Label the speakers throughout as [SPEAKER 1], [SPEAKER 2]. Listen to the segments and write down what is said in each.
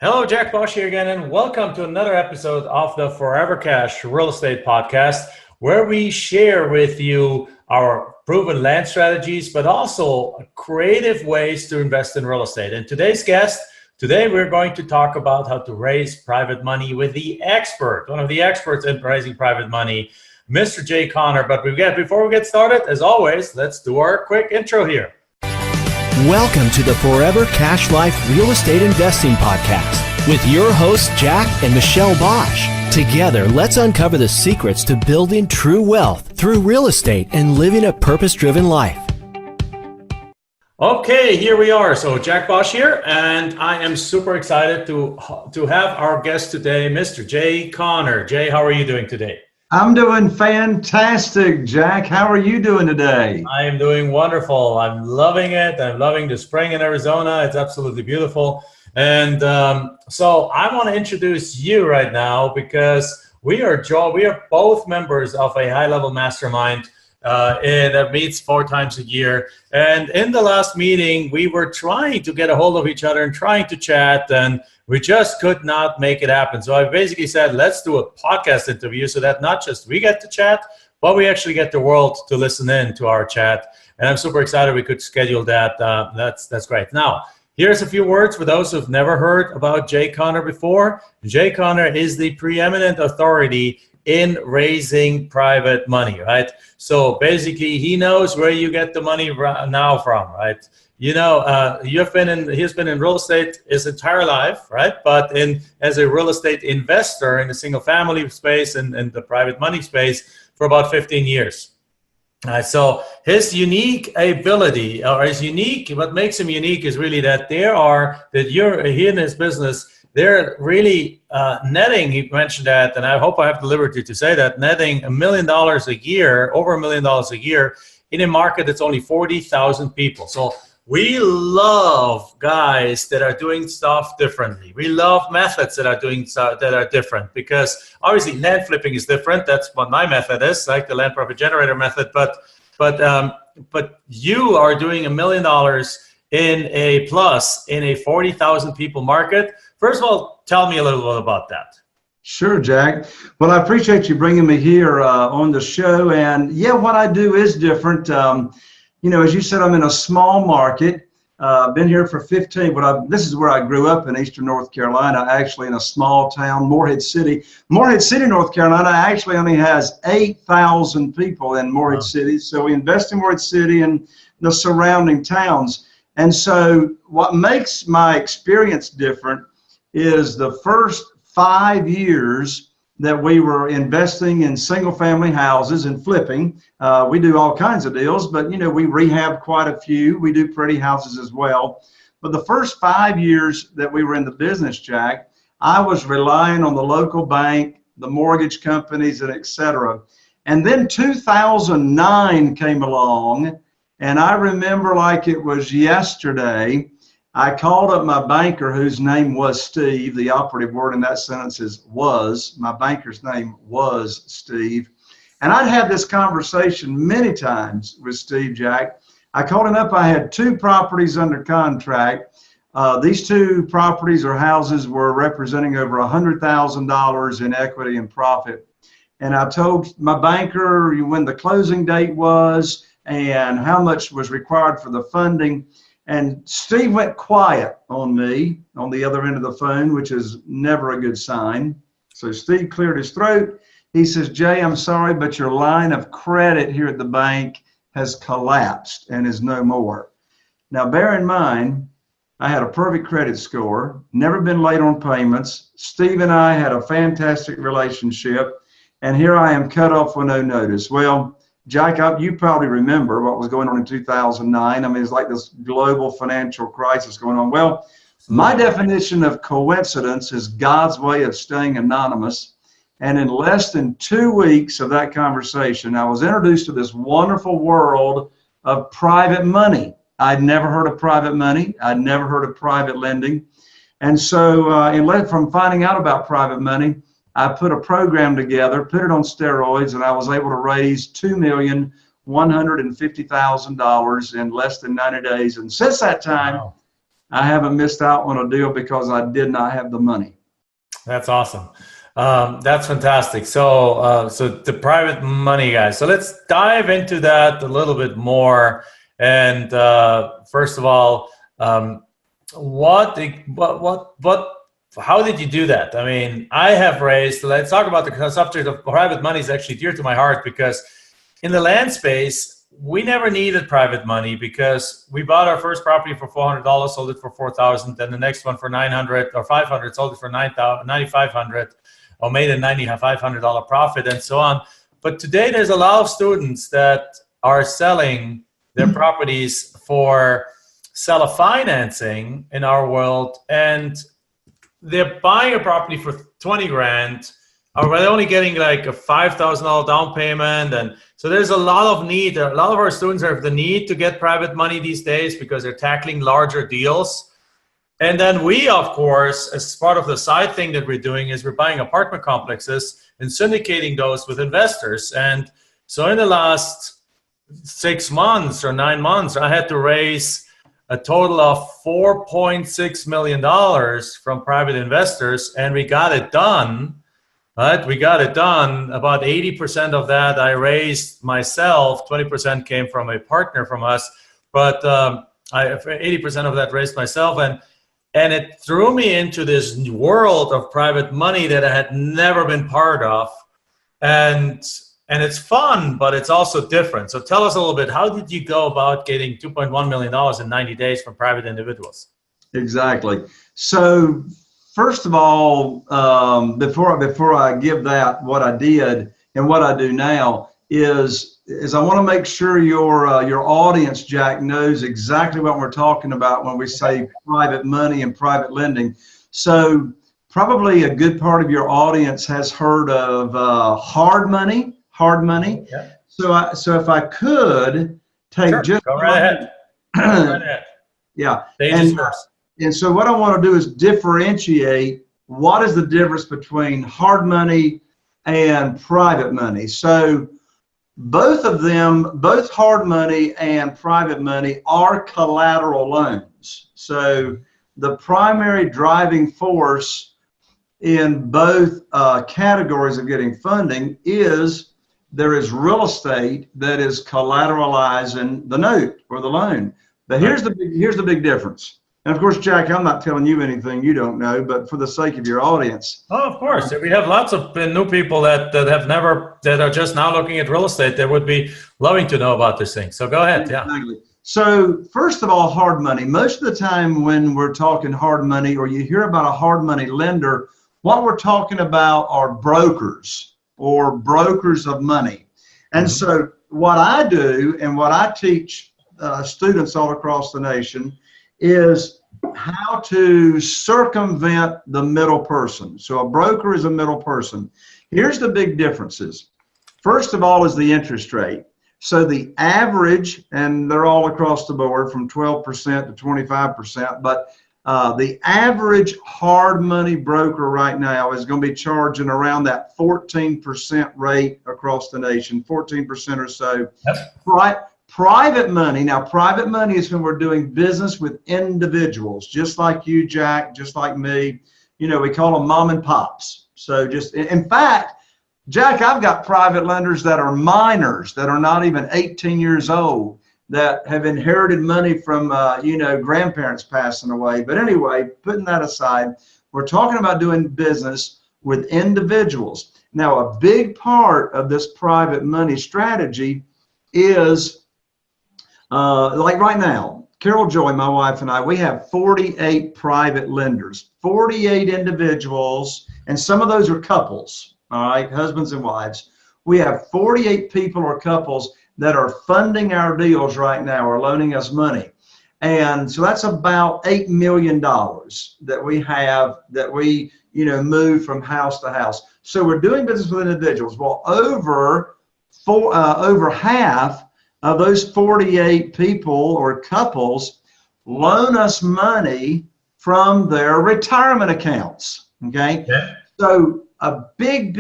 [SPEAKER 1] Hello, Jack Bosch here again, and welcome to another episode of the Forever Cash Real Estate Podcast, where we share with you our proven land strategies, but also creative ways to invest in real estate. And today we're going to talk about how to raise private money with the expert, one of the experts in raising private money, Mr. Jay Conner. But before we get started, as always, let's do our quick intro here.
[SPEAKER 2] Welcome to the Forever Cash Life Real Estate Investing Podcast with your hosts, Jack and Michelle Bosch. Together, let's uncover the secrets to building true wealth through real estate and living a purpose-driven life.
[SPEAKER 1] Okay, here we are. So Jack Bosch here, and I am super excited to have our guest today, Mr. Jay Conner. Jay, how are you doing today?
[SPEAKER 3] I'm doing fantastic, Jack. How are you doing today?
[SPEAKER 1] I am doing wonderful. I'm loving it. I'm loving the spring in Arizona. It's absolutely beautiful. And so I want to introduce you right now because we are both members of a high-level mastermind that meets 4 times a year. And in the last meeting, we were trying to get a hold of each other and trying to chat, and we just could not make it happen. So I basically said, let's do a podcast interview so that not just we get to chat, but we actually get the world to listen in to our chat. And I'm super excited we could schedule that. That's great. Now, here's a few words for those who've never heard about Jay Conner before. Jay Conner is the preeminent authority in raising private money, right? So basically, he knows where you get the money now from, right? You know, he's been in real estate his entire life, right? But as a real estate investor in the single family space and the private money space for about 15 years. So his unique ability, what makes him unique is really that he in his business, they're really netting, he mentioned that, and I hope I have the liberty to say that, netting $1 million a year, over $1 million a year in a market that's only 40,000 people. So we love guys that are doing stuff differently. We love methods that are doing stuff that are different, because obviously land flipping is different. That's what my method is, like the land profit generator method. But you are doing $1 million in a 40,000 people market. First of all, tell me a little bit about that.
[SPEAKER 3] Sure, Jack. Well, I appreciate you bringing me here on the show. And yeah, what I do is different. You know, as you said, I'm in a small market. Been here for 15, but this is where I grew up in Eastern North Carolina, actually in a small town, Morehead City. Morehead City, North Carolina actually only has 8,000 people in Morehead City. So we invest in Morehead City and the surrounding towns. And so what makes my experience different is the first 5 years that we were investing in single family houses and flipping. We do all kinds of deals, but you know, we rehab quite a few. We do pretty houses as well. But the first 5 years that we were in the business, Jack, I was relying on the local bank, the mortgage companies, and et cetera. And then 2009 came along, and I remember like it was yesterday, I called up my banker, whose name was Steve. The operative word in that sentence is was. My banker's name was Steve. And I'd had this conversation many times with Steve, Jack. I called him up. I had 2 properties under contract. These 2 properties or houses were representing over $100,000 in equity and profit. And I told my banker when the closing date was and how much was required for the funding. And Steve went quiet on me on the other end of the phone, which is never a good sign. So Steve cleared his throat. He says, Jay, I'm sorry, but your line of credit here at the bank has collapsed and is no more. Now, bear in mind, I had a perfect credit score, never been late on payments. Steve and I had a fantastic relationship, and here I am cut off with no notice. Well, Jack, you probably remember what was going on in 2009. I mean, it's like this global financial crisis going on. Well, my definition of coincidence is God's way of staying anonymous. And in less than 2 weeks of that conversation, I was introduced to this wonderful world of private money. I'd never heard of private money. I'd never heard of private lending. And so from finding out about private money, I put a program together, put it on steroids, and I was able to raise $2,150,000 in less than 90 days. And since that time,
[SPEAKER 1] wow,
[SPEAKER 3] I haven't missed out on a deal because I did not have the money.
[SPEAKER 1] That's awesome. That's fantastic. So, so the private money, guys. So let's dive into that a little bit more. And first of all, how did you do that? I mean, I have raised. Let's talk about the subject of private money. Is actually dear to my heart because in the land space, we never needed private money because we bought our first property for $400, sold it for $4,000, then the next one for $900 or $500, sold it for $9,500, or made a $9,500 profit, and so on. But today, there's a lot of students that are selling their properties for seller financing in our world, and they're buying a property for 20 grand. Or they're only getting like a $5,000 down payment. And so there's a lot of need. A lot of our students have the need to get private money these days because they're tackling larger deals. And then we, of course, as part of the side thing that we're doing is we're buying apartment complexes and syndicating those with investors. And so in the last 6 months or 9 months, I had to raise a total of $4.6 million from private investors, and we got it done. Right, we got it done. About 80% of that I raised myself. 20% came from a partner from us, but 80% of that raised myself, and it threw me into this world of private money that I had never been part of, and it's fun, but it's also different. So tell us a little bit. How did you go about getting $2.1 million in 90 days from private individuals?
[SPEAKER 3] Exactly. So, first of all, before I give that, what I did and what I do now is I want to make sure your audience, Jack, knows exactly what we're talking about when we say private money and private lending. So probably a good part of your audience has heard of hard money. Yeah. So if I could take just
[SPEAKER 1] go right ahead. Go right ahead.
[SPEAKER 3] Yeah.
[SPEAKER 1] Stages first.
[SPEAKER 3] And so what I want to do is differentiate what is the difference between hard money and private money. So both of them, both hard money and private money, are collateral loans. So the primary driving force in both categories of getting funding is there is real estate that is collateralizing the note or the loan. But here's the big difference. And of course, Jack, I'm not telling you anything you don't know, but for the sake of your audience.
[SPEAKER 1] Oh, of course. We have lots of new people that are just now looking at real estate that would be loving to know about this thing. So go ahead. Yeah.
[SPEAKER 3] Exactly. So first of all, hard money. Most of the time when we're talking hard money or you hear about a hard money lender, what we're talking about are brokers or brokers of money. And so what I do and what I teach students all across the nation is how to circumvent the middle person. So a broker is a middle person. Here's the big differences. First of all is the interest rate. So the average, and they're all across the board from 12% to 25%, but the average hard money broker right now is going to be charging around that 14% rate across the nation, 14% or so.
[SPEAKER 1] Yep.
[SPEAKER 3] Right. Private money. Now, private money is when we're doing business with individuals, just like you, Jack, just like me. You know, we call them mom and pops. So just, in fact, Jack, I've got private lenders that are minors, that are not even 18 years old, that have inherited money from, grandparents passing away. But anyway, putting that aside, we're talking about doing business with individuals. Now, a big part of this private money strategy is like right now, Carol Joy, my wife, and I, we have 48 private lenders, 48 individuals, and some of those are couples, all right, husbands and wives. We have 48 people or couples that are funding our deals right now or loaning us money. And so that's about $8 million that we have that we, move from house to house. So we're doing business with individuals. Well, over half of those 48 people or couples loan us money from their retirement accounts. Okay.
[SPEAKER 1] Yeah.
[SPEAKER 3] So a big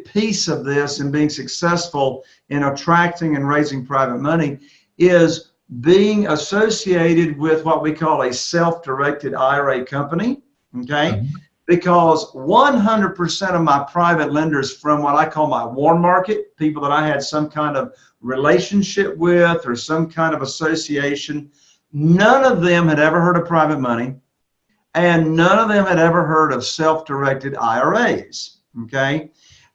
[SPEAKER 3] piece of this and being successful in attracting and raising private money is being associated with what we call a self-directed IRA company, okay?
[SPEAKER 1] Mhm.
[SPEAKER 3] Because 100% of my private lenders from what I call my warm market, people that I had some kind of relationship with or some kind of association, none of them had ever heard of private money, and none of them had ever heard of self-directed IRAs, okay?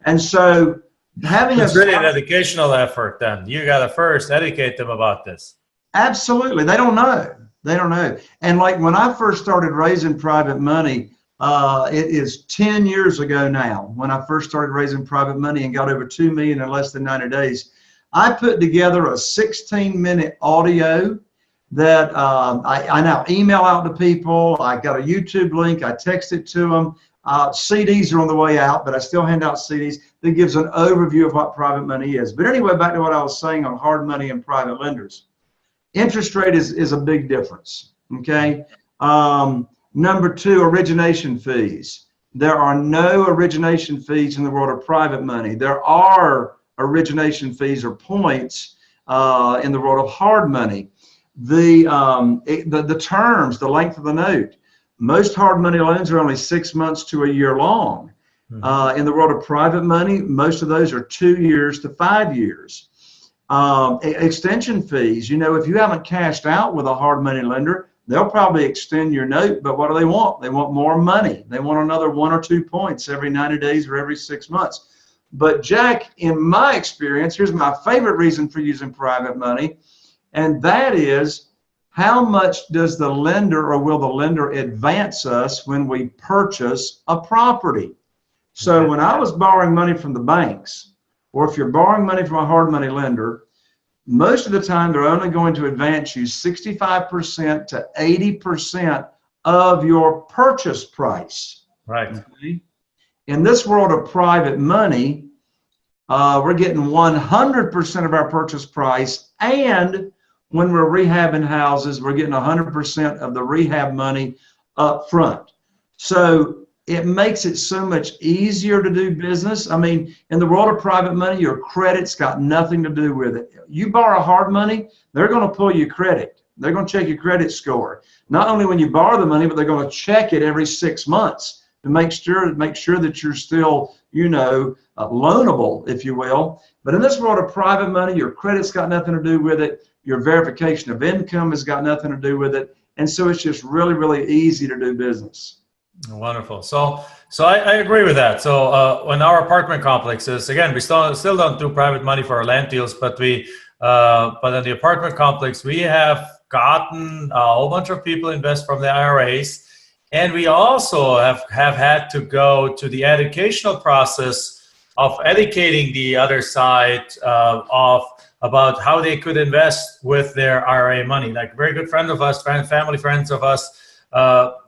[SPEAKER 3] And so having
[SPEAKER 1] It's really an educational effort then. You got to first educate them about this.
[SPEAKER 3] Absolutely. They don't know. They don't know. And like when I first started raising private money, it is 10 years ago now, when I first started raising private money and got over 2 million in less than 90 days, I put together a 16-minute audio that I now email out to people. I got a YouTube link. I text it to them. CDs are on the way out, but I still hand out CDs that gives an overview of what private money is. But anyway, back to what I was saying on hard money and private lenders. Interest rate is a big difference, okay? Number two, origination fees. There are no origination fees in the world of private money. There are origination fees or points in the world of hard money. The terms, the length of the note. Most hard money loans are only 6 months to a year long. In the world of private money, most of those are 2 years to 5 years. Extension fees, you know, if you haven't cashed out with a hard money lender, they'll probably extend your note, but what do they want? They want more money. They want another 1 or 2 points every 90 days or every 6 months. But Jack, in my experience, here's my favorite reason for using private money, and that is, how much does the lender or will the lender advance us when we purchase a property? So when I was borrowing money from the banks, or if you're borrowing money from a hard money lender, most of the time they're only going to advance you 65% to 80% of your purchase price.
[SPEAKER 1] Right.
[SPEAKER 3] Okay? In this world of private money, we're getting 100% of our purchase price, and when we're rehabbing houses, we're getting 100% of the rehab money up front. So it makes it so much easier to do business. I mean, in the world of private money, your credit's got nothing to do with it. You borrow hard money, they're going to pull your credit. They're going to check your credit score. Not only when you borrow the money, but they're going to check it every 6 months to make sure that you're still, you know, loanable, if you will. But in this world of private money, your credit's got nothing to do with it. Your verification of income has got nothing to do with it. And so it's just really, really easy to do business.
[SPEAKER 1] Wonderful. So I agree with that. So in our apartment complexes, again, we still don't do private money for our land deals, but in the apartment complex, we have gotten a whole bunch of people invest from the IRAs, and we also have had to go to the educational process of educating the other side about how they could invest with their IRA money. Like a very good friend of us, family friends of us,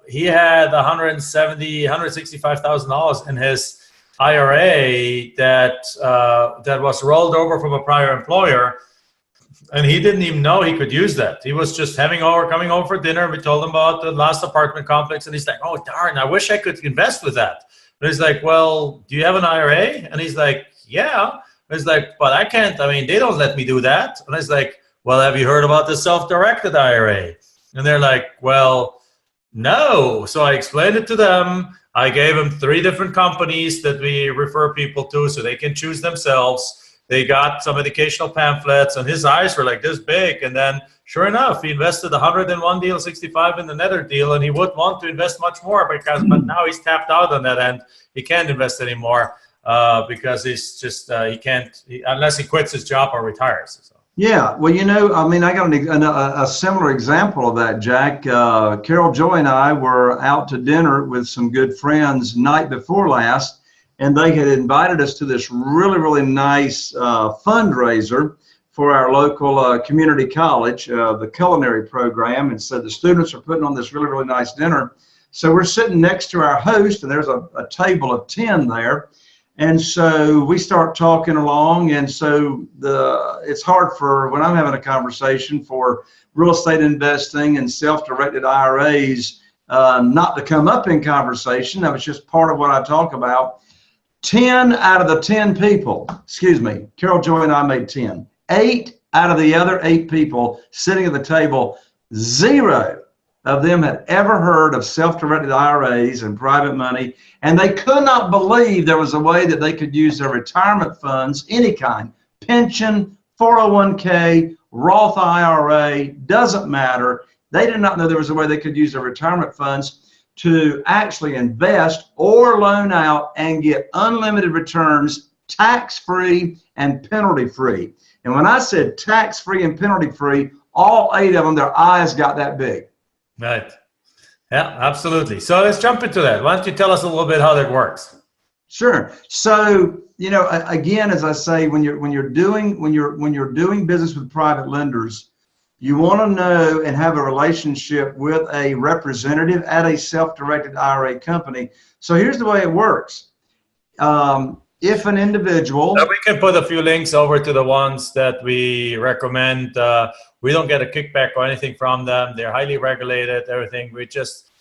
[SPEAKER 1] he had $165,000 in his IRA that was rolled over from a prior employer, and he didn't even know he could use that. He was just coming over for dinner. We told him about the last apartment complex, and he's like, "Oh darn, I wish I could invest with that." But he's like, "Well, do you have an IRA?" And he's like, "Yeah." He's like, "But I can't. I mean, they don't let me do that." And he's like, "Well, have you heard about the self-directed IRA?" And they're like, "Well, no." So I explained it to them. I gave them 3 different companies that we refer people to so they can choose themselves. They got some educational pamphlets, and his eyes were like this big. And then sure enough, he invested 100 in one deal, 65 in another deal, and he would want to invest much more but now he's tapped out on that end. He can't invest anymore because he's just, he can't, unless he quits his job or retires. So.
[SPEAKER 3] Yeah, well, you know, I mean, I got a similar example of that, Jack. Carol Joy and I were out to dinner with some good friends night before last, and they had invited us to this really, really nice fundraiser for our local community college, the culinary program. And so the students are putting on this really, really nice dinner. So we're sitting next to our host, and there's a table of 10 there. And so we start talking along, and so it's hard for, when I'm having a conversation, for real estate investing and self-directed IRAs not to come up in conversation. That was just part of what I talk about. 10 out of the 10 people, Carol Joy and I made 10. 8 out of the other 8 people sitting at the table, 0 of them had ever heard of self-directed IRAs and private money, and they could not believe there was a way that they could use their retirement funds, any kind, pension, 401k, Roth IRA, doesn't matter. They did not know there was a way they could use their retirement funds to actually invest or loan out and get unlimited returns, tax-free and penalty-free. And when I said tax-free and penalty-free, all 8 of them, their eyes got that big.
[SPEAKER 1] Right. Yeah, absolutely. So let's jump into that. Why don't you tell us a little bit how that works?
[SPEAKER 3] Sure. So, again, as I say, when you're doing business with private lenders, you want to know and have a relationship with a representative at a self-directed IRA company. So here's the way it works. If an individual...
[SPEAKER 1] We can put a few links over to the ones that we recommend. We don't get a kickback or anything from them. They're highly regulated, everything. We just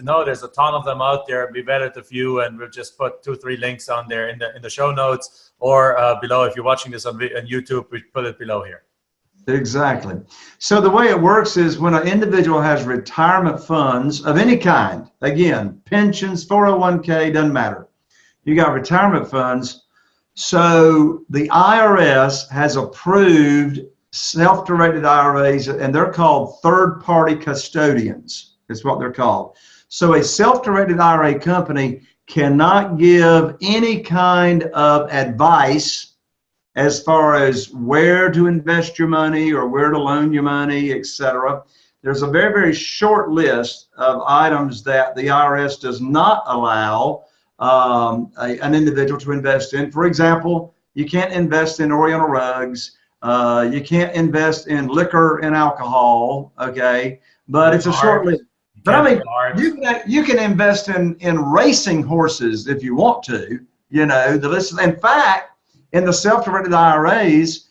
[SPEAKER 1] know there's a ton of them out there. We vetted a few, and we'll just put 2-3 links on there in the show notes or below. If you're watching this on YouTube, we put it below here.
[SPEAKER 3] Exactly. So the way it works is when an individual has retirement funds of any kind, again, pensions, 401k, doesn't matter. You got retirement funds. So the IRS has approved self-directed IRAs, and they're called third-party custodians. Is what they're called. So a self-directed IRA company cannot give any kind of advice as far as where to invest your money or where to loan your money, etc. There's a very, very short list of items that the IRS does not allow an individual to invest in. For example, you can't invest in Oriental rugs. You can't invest in liquor and alcohol, okay? But it's a short list. But I mean, you can invest in racing horses if you want to, the list. In fact, in the self-directed IRAs,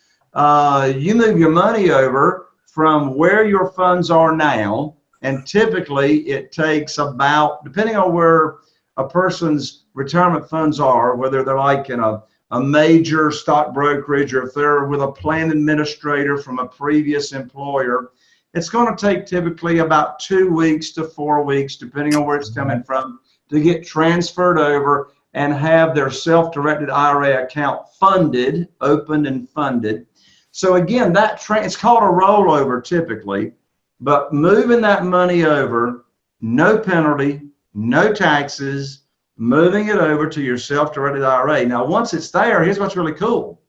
[SPEAKER 3] you move your money over from where your funds are now, and typically it takes about, depending on where a person's retirement funds are, whether they're like in a major stock brokerage or if they're with a plan administrator from a previous employer, it's going to take typically about 2 weeks to 4 weeks, depending on where it's coming from, to get transferred over and have their self-directed IRA account funded, opened and funded. So again, it's called a rollover typically, but moving that money over, no penalty, no taxes, moving it over to your self-directed IRA. Now, once it's there, here's what's really cool.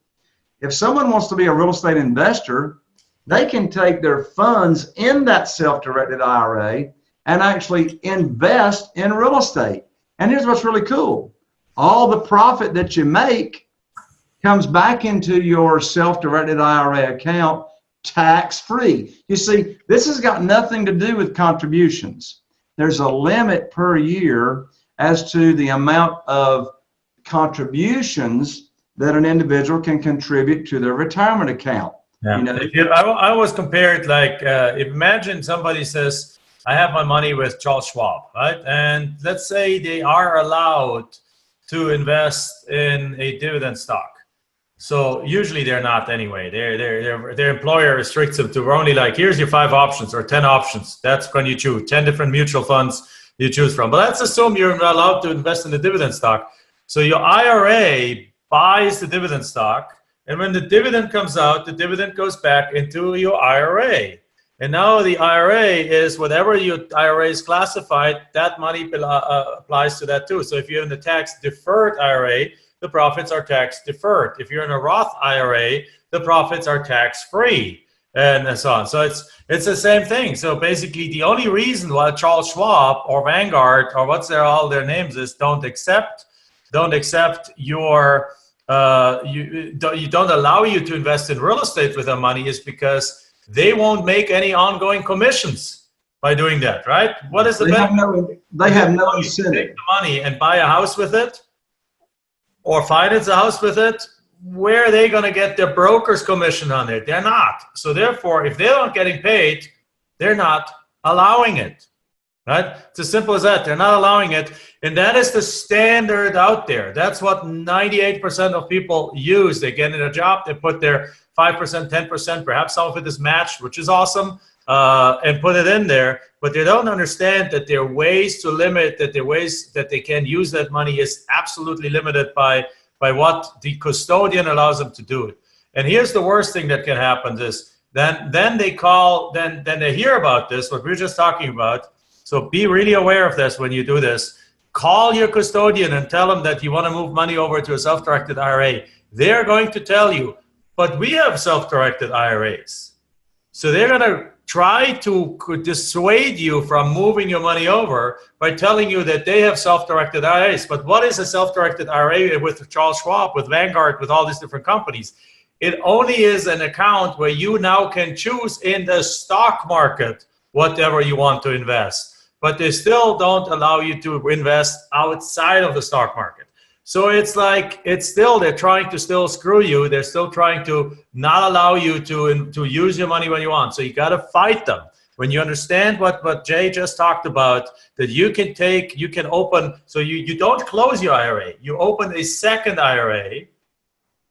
[SPEAKER 3] If someone wants to be a real estate investor, they can take their funds in that self-directed IRA and actually invest in real estate. And here's what's really cool. All the profit that you make comes back into your self-directed IRA account tax-free. You see, this has got nothing to do with contributions. There's a limit per year as to the amount of contributions that an individual can contribute to their retirement account.
[SPEAKER 1] Yeah. I always compare it like, imagine somebody says, I have my money with Charles Schwab, right? And let's say they are allowed to invest in a dividend stock. So usually they're not anyway. Their employer restricts them to only like, here's your 5 options or 10 options. That's when you choose 10 different mutual funds you choose from. But let's assume you're allowed to invest in the dividend stock. So your IRA buys the dividend stock. And when the dividend comes out, the dividend goes back into your IRA. And now the IRA is whatever your IRA is classified, that money applies to that too. So if you're in the tax deferred IRA, the profits are tax deferred. If you're in a Roth IRA, the profits are tax free, and so on. So it's the same thing. So basically, the only reason why Charles Schwab or Vanguard or what's all their names is don't accept your you don't allow you to invest in real estate with their money is because they won't make any ongoing commissions by doing that, right? What is the benefit?
[SPEAKER 3] They have no incentive.
[SPEAKER 1] Take the money and buy a house with it or finance a house with it. Where are they going to get their broker's commission on it? They're not. So therefore, if they're not getting paid, they're not allowing it, right? It's as simple as that. They're not allowing it. And that is the standard out there. That's what 98% of people use. They get in a job, they put their 5%, 10%, perhaps some of it is matched, which is awesome, and put it in there. But they don't understand that there are ways to limit, that there are ways that they can use that money is absolutely limited by what the custodian allows them to do it. And here's the worst thing that can happen is then they call, then they hear about this, what we were just talking about. So be really aware of this when you do this. Call your custodian and tell them that you want to move money over to a self-directed IRA. They're going to tell you, but we have self-directed IRAs. So they're going to try to dissuade you from moving your money over by telling you that they have self-directed IRAs. But what is a self-directed IRA with Charles Schwab, with Vanguard, with all these different companies? It only is an account where you now can choose in the stock market whatever you want to invest. But they still don't allow you to invest outside of the stock market. So it's like, they're trying to still screw you. They're still trying to not allow you to use your money when you want. So you got to fight them. When you understand what Jay just talked about, that you can open, so you don't close your IRA. You open a second IRA.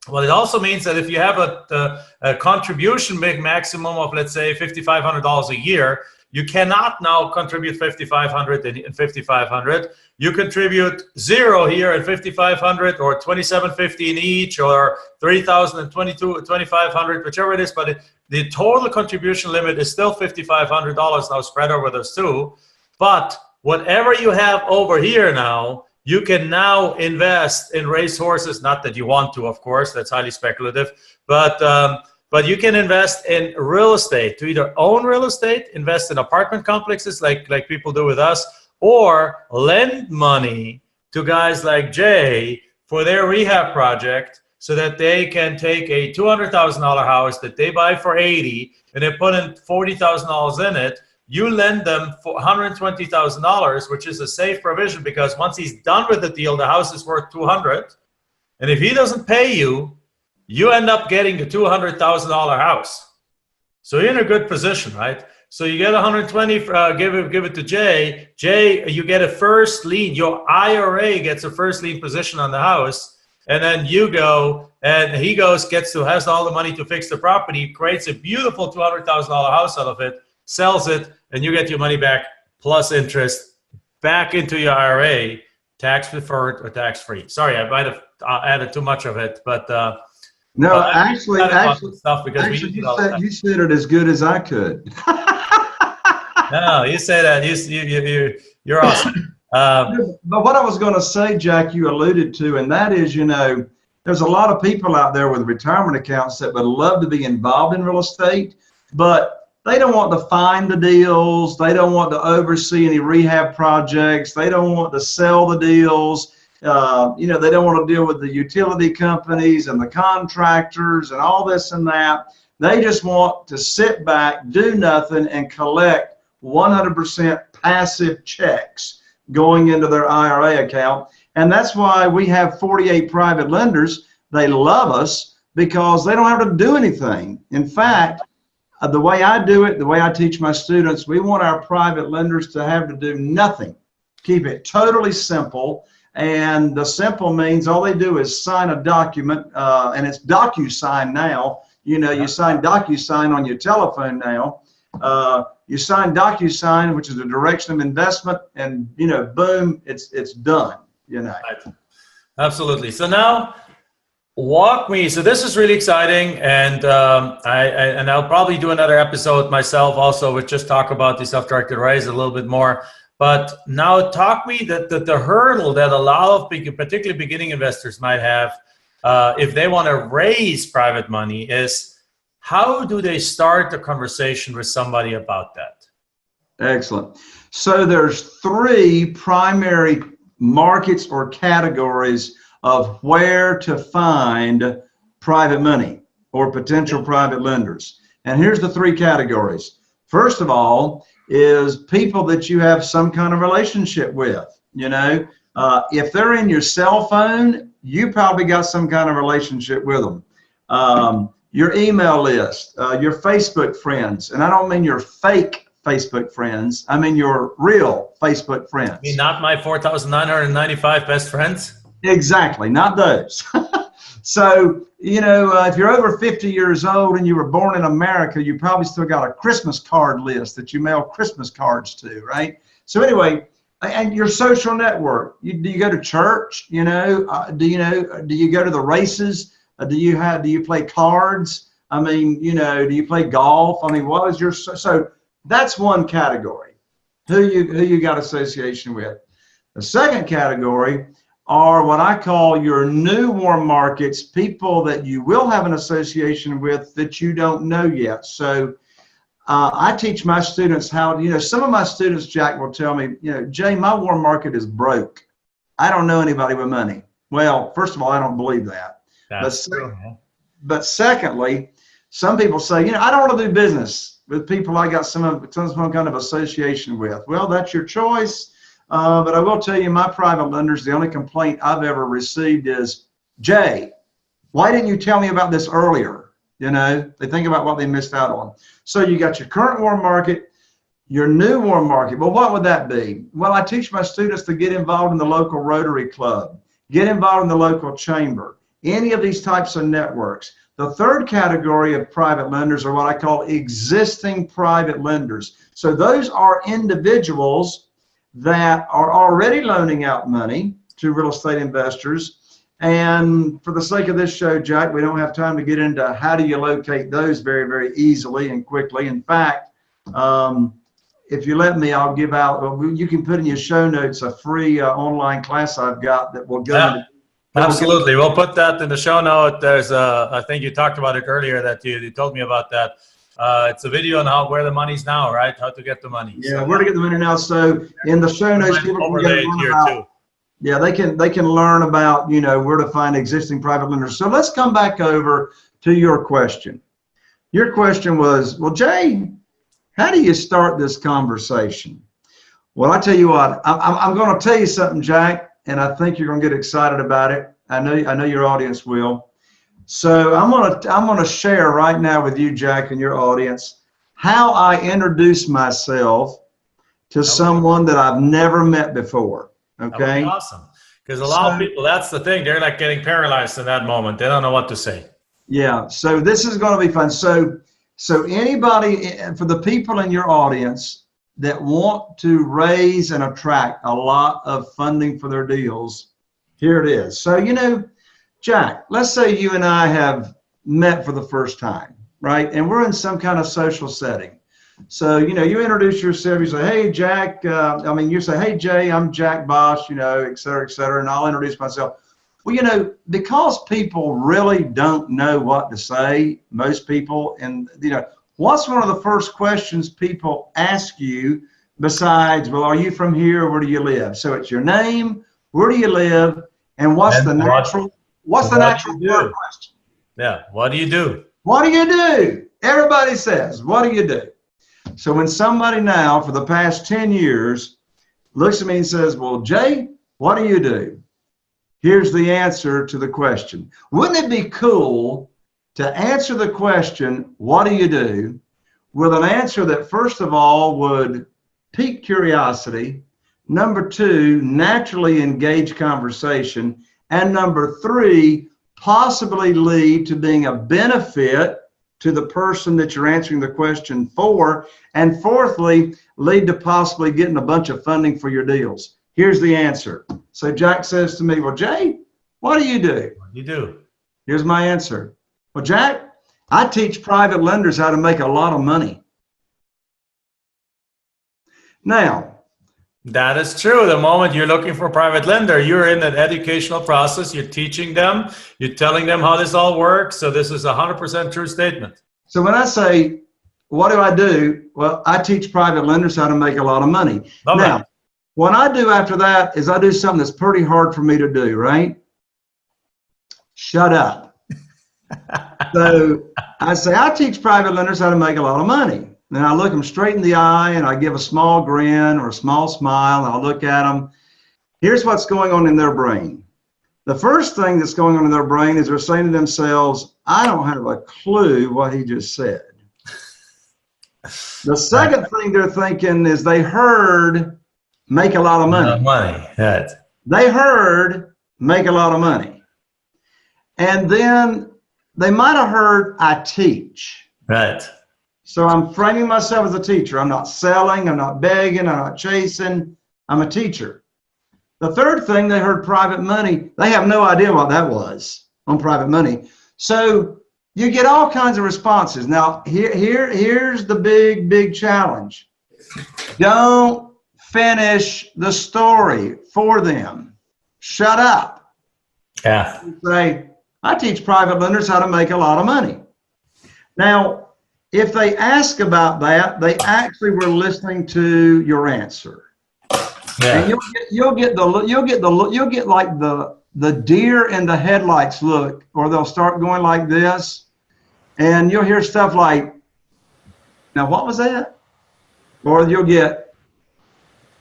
[SPEAKER 1] Well, it also means that if you have a contribution maximum of, let's say, $5,500 a year, you cannot now contribute $5,500 and $5,500. You contribute $0 here and $5,500, or $2,750 in each, or $3,000 and $2,500, whichever it is. But the total contribution limit is still $5,500 now spread over those two. But whatever you have over here now, you can now invest in racehorses. Not that you want to, of course, that's highly speculative, but you can invest in real estate, to either own real estate, invest in apartment complexes like people do with us, or lend money to guys like Jay for their rehab project so that they can take a $200,000 house that they buy for $80,000 and they put in $40,000 in it. You lend them for $120,000, which is a safe provision, because once he's done with the deal, the house is worth $200,000. And if he doesn't pay you, you end up getting the $200,000 house. So you're in a good position, right? So you get 120, give it to Jay. Jay, you get a first lien. Your IRA gets a first lien position on the house. And then you go, and he has all the money to fix the property, creates a beautiful $200,000 house out of it, sells it, and you get your money back plus interest back into your IRA, tax deferred or tax free. Sorry, I might have added too much of it, but
[SPEAKER 3] no, actually,
[SPEAKER 1] stuff because
[SPEAKER 3] you said it as good as I could.
[SPEAKER 1] No, you say that you're awesome.
[SPEAKER 3] But what I was going to say, Jack, you alluded to, and that is, there's a lot of people out there with retirement accounts that would love to be involved in real estate, but they don't want to find the deals. They don't want to oversee any rehab projects. They don't want to sell the deals. They don't want to deal with the utility companies and the contractors and all this and that. They just want to sit back, do nothing, and collect 100% passive checks going into their IRA account. And that's why we have 48 private lenders. They love us because they don't have to do anything. In fact, the way I do it, the way I teach my students, we want our private lenders to have to do nothing. Keep it totally simple. And the simple means all they do is sign a document, and it's DocuSign now. You sign DocuSign on your telephone now. You sign DocuSign, which is a direction of investment, and boom, it's done.
[SPEAKER 1] Right. Absolutely. So now, walk me. So this is really exciting, and I'll probably do another episode myself also, which just talk about the self-directed IRAs a little bit more. But now talk me that the hurdle that a lot of particularly beginning investors might have if they want to raise private money is, how do they start the conversation with somebody about that?
[SPEAKER 3] Excellent. So there's three primary markets or categories of where to find private money or potential private lenders. And here's the three categories. First of all is people that you have some kind of relationship with. If they're in your cell phone, you probably got some kind of relationship with them. Your email list, your Facebook friends, and I don't mean your fake Facebook friends, I mean your real Facebook friends.
[SPEAKER 1] You mean not my 4,995 best friends?
[SPEAKER 3] Exactly, not those. So, if you're over 50 years old and you were born in America, you probably still got a Christmas card list that you mail Christmas cards to, right? So anyway, and your social network, do you go to church? Do you go to the races? Do you play cards? I mean, do you play golf? I mean, what is so that's one category, who you got association with. The second category are what I call your new warm markets, people that you will have an association with that you don't know yet. So I teach my students how, some of my students, Jack, will tell me, Jay, my warm market is broke. I don't know anybody with money. Well, first of all, I don't believe that. But secondly, some people say, I don't want to do business with people I got some kind of association with. Well, that's your choice. But I will tell you, my private lenders, the only complaint I've ever received is, Jay, why didn't you tell me about this earlier? They think about what they missed out on. So you got your current warm market, your new warm market. Well, what would that be? Well, I teach my students to get involved in the local Rotary Club, get involved in the local chamber, any of these types of networks. The third category of private lenders are what I call existing private lenders. So those are individuals that are already loaning out money to real estate investors. And for the sake of this show, Jack, we don't have time to get into how do you locate those very, very easily and quickly. In fact, if you let me, I'll give out, you can put in your show notes a free online class I've got that will go into.
[SPEAKER 1] Absolutely. We'll put that in the show note. There's I think you talked about it earlier that you told me about that. It's a video on where the money's now, right? How to get the money.
[SPEAKER 3] Yeah, where to get the money now. So in the show notes, people can learn about, yeah, they can learn about, where to find existing private lenders. So let's come back over to your question. Your question was, well, Jay, how do you start this conversation? Well, I tell you what, I'm going to tell you something, Jack, and I think you're going to get excited about it. I know your audience will. So I'm gonna share right now with you, Jack, and your audience, how I introduce myself to someone that I've never met before. Okay.
[SPEAKER 1] That would be awesome. Because a lot of people, that's the thing, they're like getting paralyzed in that moment. They don't know what to say. Yeah.
[SPEAKER 3] So this is going to be fun. So anybody, for the people in your audience that want to raise and attract a lot of funding for their deals, here it is. So, Jack, let's say you and I have met for the first time, right? And we're in some kind of social setting. So, you introduce yourself, you say, hey, Jack, you say, hey, Jay, I'm Jack Bosch, et cetera, and I'll introduce myself. Well, because people really don't know what to say, most people, and, what's one of the first questions people ask you besides, well, are you from here or where do you live? So it's your name, where do you live, and what's the natural third question?
[SPEAKER 1] Yeah, what do you do?
[SPEAKER 3] What do you do? Everybody says, what do you do? So when somebody now for the past 10 years looks at me and says, well, Jay, what do you do? Here's the answer to the question. Wouldn't it be cool to answer the question, what do you do, with an answer that first of all would pique curiosity, number two, naturally engage conversation, and number three, possibly lead to being a benefit to the person that you're answering the question for, and fourthly, lead to possibly getting a bunch of funding for your deals. Here's the answer. So Jack says to me, well, Jay, what do you do?
[SPEAKER 1] What do you do?
[SPEAKER 3] Here's my answer. Well, Jack, I teach private lenders how to make a lot of money. Now,
[SPEAKER 1] that is true. The moment you're looking for a private lender, you're in an educational process. You're teaching them. You're telling them how this all works. So this is a 100% true statement.
[SPEAKER 3] So when I say, what do I do? Well, I teach private lenders how to make a lot of money. Now, what I do after that is I do something that's pretty hard for me to do, right? Shut up. So I say, I teach private lenders how to make a lot of money. Then I look them straight in the eye and I give a small grin or a small smile and I'll look at them. Here's what's going on in their brain. The first thing that's going on in their brain is they're saying to themselves, I don't have a clue what he just said. The second thing they're thinking is they heard make a lot of money.
[SPEAKER 1] Right.
[SPEAKER 3] They heard make a lot of money. And then they might have heard I teach.
[SPEAKER 1] Right.
[SPEAKER 3] So I'm framing myself as a teacher. I'm not selling, I'm not begging, I'm not chasing. I'm a teacher. The third thing, they heard private money. They have no idea what that was on private money. So you get all kinds of responses. Now, here's the big challenge. Don't finish the story for them. Shut up.
[SPEAKER 1] Yeah.
[SPEAKER 3] Say, I teach private lenders how to make a lot of money. Now, if they ask about that, they actually were listening to your answer.
[SPEAKER 1] Yeah.
[SPEAKER 3] And you'll get like the deer in the headlights look, or they'll start going like this, and you'll hear stuff like, "Now what was that?" Or you'll get,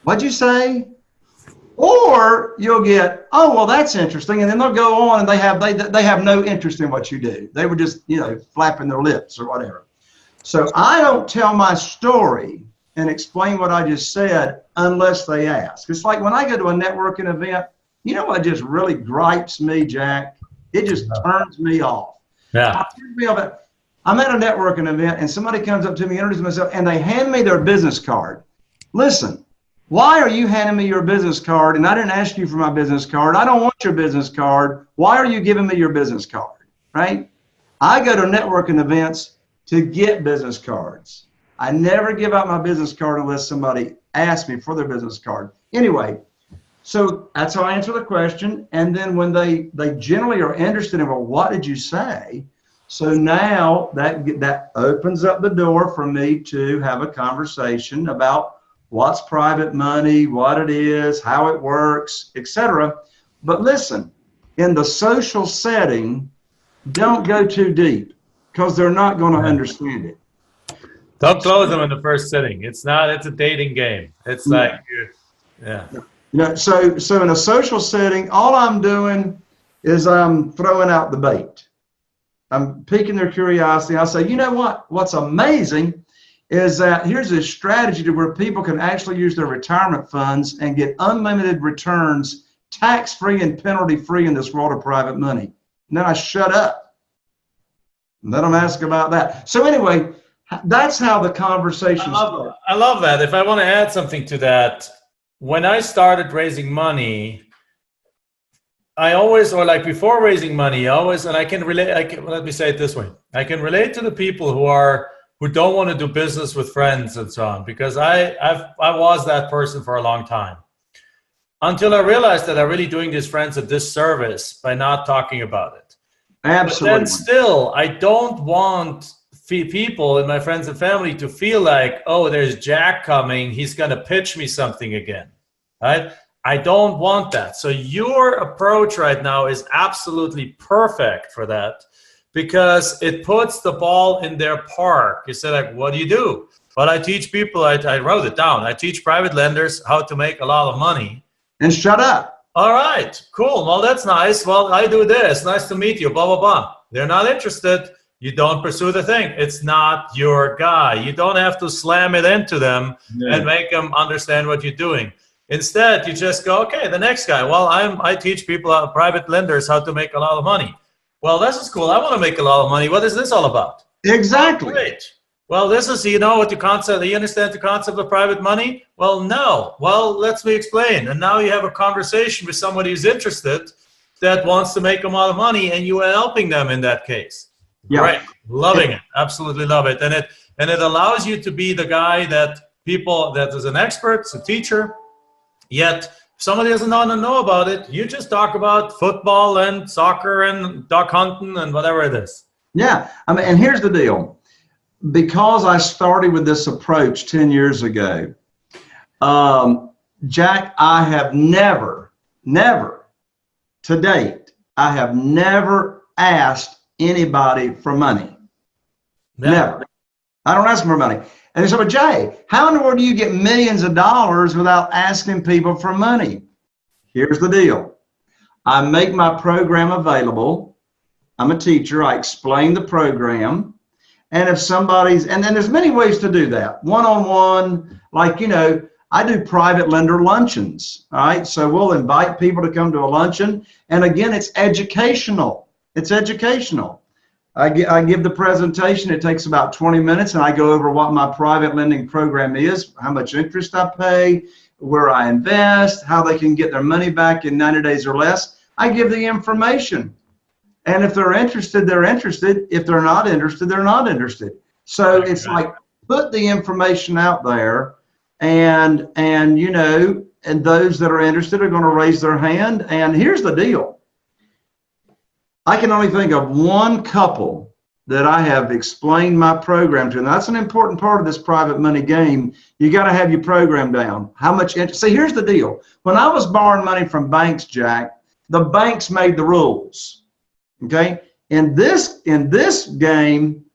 [SPEAKER 3] "What'd you say?" Or you'll get, "Oh, well, that's interesting," and then they'll go on and they have no interest in what you do. They were just flapping their lips or whatever. So I don't tell my story and explain what I just said unless they ask. It's like when I go to a networking event, you know what just really gripes me, Jack? It just turns me off.
[SPEAKER 1] Yeah.
[SPEAKER 3] I'm at a networking event and somebody comes up to me, introduces themselves, and they hand me their business card. Listen, why are you handing me your business card? And I didn't ask you for my business card. I don't want your business card. Why are you giving me your business card? Right? I go to networking events to get business cards. I never give out my business card unless somebody asks me for their business card. Anyway, so that's how I answer the question. And then when they generally are interested in, well, what did you say? So now that opens up the door for me to have a conversation about what's private money, what it is, how it works, etc. But listen, in the social setting, don't go too deep because they're not going to understand it.
[SPEAKER 1] Don't close them in the first sitting. It's a dating game. It's like,
[SPEAKER 3] So in a social setting, all I'm doing is I'm throwing out the bait. I'm piquing their curiosity. I say, you know what? What's amazing is that here's a strategy to where people can actually use their retirement funds and get unlimited returns, tax-free and penalty-free in this world of private money. And then I shut up. And let them ask about that. So anyway, that's how the conversation starts.
[SPEAKER 1] I love that. If I want to add something to that, when I started raising money, before raising money, and I can relate, let me say it this way. I can relate to the people who don't want to do business with friends and so on, because I was that person for a long time. Until I realized that I'm really doing these friends a disservice by not talking about it.
[SPEAKER 3] Absolutely.
[SPEAKER 1] But then still, I don't want people and my friends and family to feel like, oh, there's Jack coming, he's going to pitch me something again, right? I don't want that. So your approach right now is absolutely perfect for that, because it puts the ball in their park. You say, like, what do you do? Well, I teach people, I wrote it down, I teach private lenders how to make a lot of money.
[SPEAKER 3] And shut up.
[SPEAKER 1] All right, cool. Well, that's nice. Well, I do this. Nice to meet you, blah, blah, blah. They're not interested. You don't pursue the thing. It's not your guy. You don't have to slam it into them and make them understand what you're doing. Instead, you just go, okay, the next guy. Well, I teach people, private lenders, how to make a lot of money. Well, this is cool. I want to make a lot of money. What is this all about?
[SPEAKER 3] Exactly.
[SPEAKER 1] Great. Well, this is, what the concept, you understand the concept of private money? Well, no. Well, let me explain. And now you have a conversation with somebody who's interested that wants to make a lot of money, and you are helping them in that case.
[SPEAKER 3] Yeah.
[SPEAKER 1] Great. Loving it. Absolutely love it. And it allows you to be the guy that is an expert, it's a teacher, yet if somebody doesn't want to know about it, you just talk about football and soccer and duck hunting and whatever it is.
[SPEAKER 3] Yeah. And here's the deal. Because I started with this approach 10 years ago, Jack, I have never, to date, I have never asked anybody for money.
[SPEAKER 1] Yeah.
[SPEAKER 3] Never. I don't ask them for money. And they said, but Jay, how in the world do you get millions of dollars without asking people for money? Here's the deal. I make my program available. I'm a teacher. I explain the program. And if and then there's many ways to do that. One-on-one, I do private lender luncheons. All right. So we'll invite people to come to a luncheon. And again, it's educational. It's educational. I give the presentation. It takes about 20 minutes, and I go over what my private lending program is, how much interest I pay, where I invest, how they can get their money back in 90 days or less. I give the information. And if they're interested, they're interested. If they're not interested, they're not interested. So it's like, put the information out there, and you know, and those that are interested are going to raise their hand. And here's the deal. I can only think of one couple that I have explained my program to, and that's an important part of this private money game. You got to have your program down. How much interest? See, here's the deal. When I was borrowing money from banks, Jack, the banks made the rules. Okay? In this game,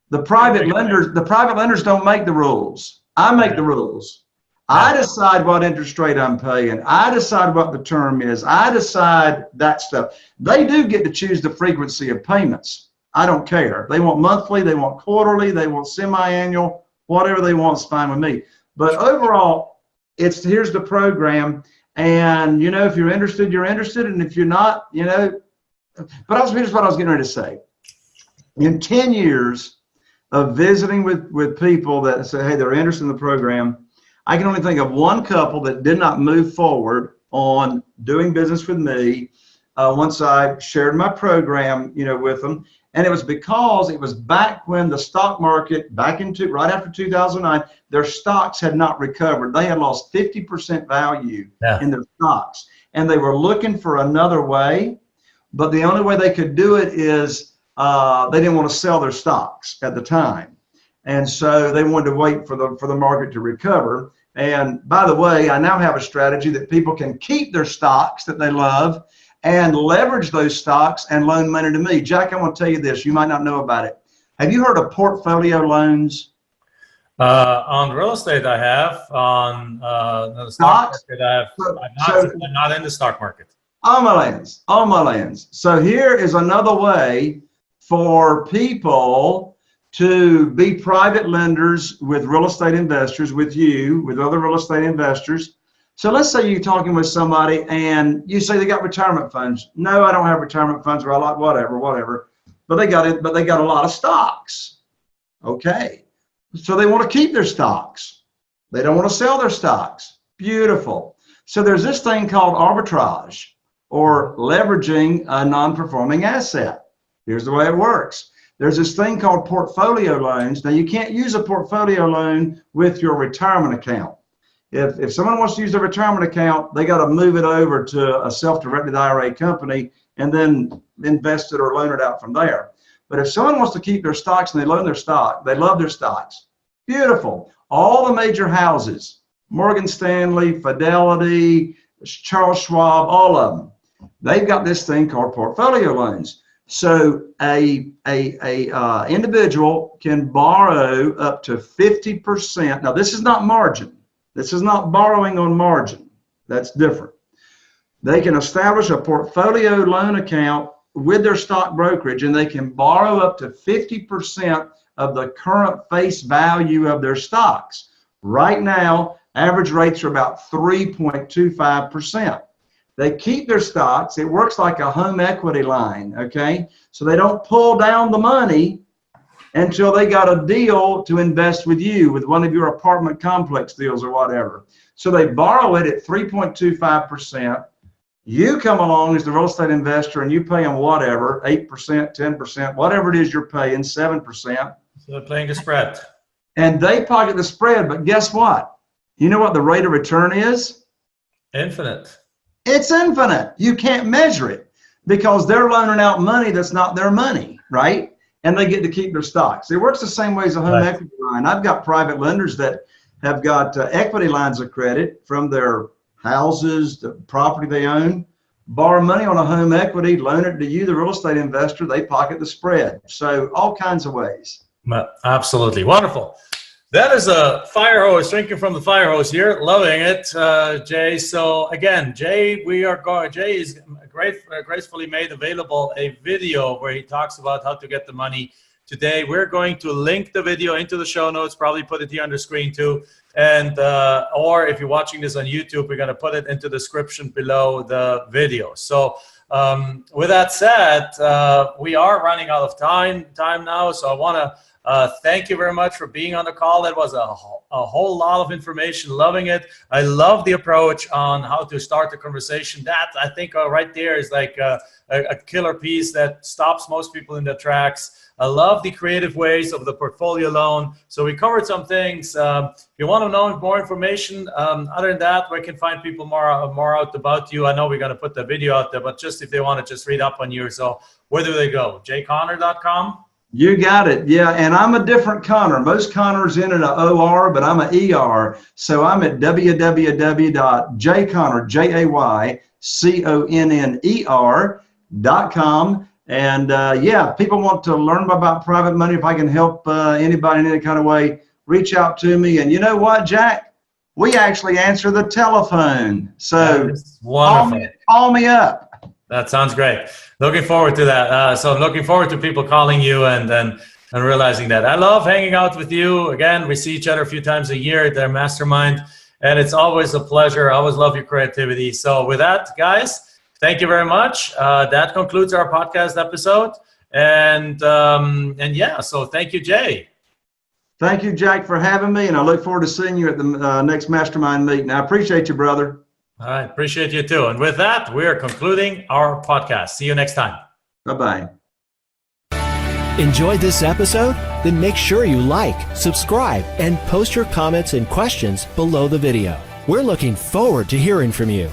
[SPEAKER 3] the private lenders don't make the rules. I make the rules. I decide what interest rate I'm paying. I decide what the term is. I decide that stuff. They do get to choose the frequency of payments. I don't care. They want monthly, they want quarterly, they want semi-annual, whatever they want is fine with me. But overall, here's the program. And, you know, if you're interested, you're interested. And if you're not, you know, but here's what I was getting ready to say. In 10 years of visiting with people that say, hey, they're interested in the program, I can only think of one couple that did not move forward on doing business with me once I shared my program, you know, with them. And it was because it was back when the stock market, right after 2009, their stocks had not recovered. They had lost 50% value in their stocks. And they were looking for another way. But the only way they could do it is they didn't want to sell their stocks at the time. And so they wanted to wait for the market to recover. And by the way, I now have a strategy that people can keep their stocks that they love and leverage those stocks and loan money to me. Jack, I want to tell you this. You might not know about it. Have you heard of portfolio loans?
[SPEAKER 1] On real estate, I have. On the stock market, I have. I'm not in the stock market.
[SPEAKER 3] On my lands. So here is another way for people to be private lenders with real estate investors, with you, with other real estate investors. So let's say you're talking with somebody and you say they got retirement funds. No, I don't have retirement funds, or I like whatever. But they got it, but they got a lot of stocks. Okay. So they want to keep their stocks. They don't want to sell their stocks. Beautiful. So there's this thing called arbitrage, or leveraging a non-performing asset. Here's the way it works. There's this thing called portfolio loans. Now, you can't use a portfolio loan with your retirement account. If someone wants to use their retirement account, they got to move it over to a self-directed IRA company and then invest it or loan it out from there. But if someone wants to keep their stocks and they loan their stock, they love their stocks. Beautiful. All the major houses, Morgan Stanley, Fidelity, Charles Schwab, all of them, they've got this thing called portfolio loans. So a individual can borrow up to 50%. Now, this is not margin. This is not borrowing on margin. That's different. They can establish a portfolio loan account with their stock brokerage, and they can borrow up to 50% of the current face value of their stocks. Right now, average rates are about 3.25%. They keep their stocks. It works like a home equity line, okay? So they don't pull down the money until they got a deal to invest with you, with one of your apartment complex deals or whatever. So they borrow it at 3.25%. You come along as the real estate investor and you pay them whatever, 8%, 10%, whatever it is you're paying, 7%.
[SPEAKER 1] So they're playing the spread.
[SPEAKER 3] And they pocket the spread, but guess what? You know what the rate of return is?
[SPEAKER 1] Infinite.
[SPEAKER 3] It's infinite. You can't measure it because they're loaning out money that's not their money, right? And they get to keep their stocks. It works the same way as a home equity line. I've got private lenders that have got equity lines of credit from their houses, the property they own, borrow money on a home equity, loan it to you, the real estate investor, they pocket the spread. So all kinds of ways.
[SPEAKER 1] Absolutely. Wonderful. That is a fire hose, drinking from the fire hose here. Loving it, Jay. So again, Jay is gracefully made available a video where he talks about how to get the money today. We're going to link the video into the show notes, probably put it here on the screen too. And or if you're watching this on YouTube, we're going to put it into the description below the video. So with that said, we are running out of time now. So I want to thank you very much for being on the call. That was a whole lot of information. Loving it. I love the approach on how to start the conversation. That I think right there is like a killer piece that stops most people in their tracks. I love the creative ways of the portfolio loan. So we covered some things. If you want to know more information, other than that, where can find people more out about you? I know we're going to put the video out there, but just if they want to just read up on you, so where do they go? jconnor.com?
[SPEAKER 3] You got it. Yeah, and I'm a different Connor. Most Connors in an OR, but I'm an ER. So I'm at www.jconnor.com. And yeah, people want to learn about private money. If I can help anybody in any kind of way, reach out to me. And you know what, Jack? We actually answer the telephone. So call me up.
[SPEAKER 1] That sounds great. Looking forward to that. So looking forward to people calling you and realizing that. I love hanging out with you. Again, we see each other a few times a year at their mastermind, and it's always a pleasure. I always love your creativity. So with that, guys, thank you very much. That concludes our podcast episode. And yeah, so thank you, Jay.
[SPEAKER 3] Thank you, Jack, for having me. And I look forward to seeing you at the next mastermind meeting. I appreciate you, brother.
[SPEAKER 1] All right. Appreciate you too. And with that, we are concluding our podcast. See you next time.
[SPEAKER 3] Bye-bye.
[SPEAKER 2] Enjoyed this episode? Then make sure you like, subscribe, and post your comments and questions below the video. We're looking forward to hearing from you.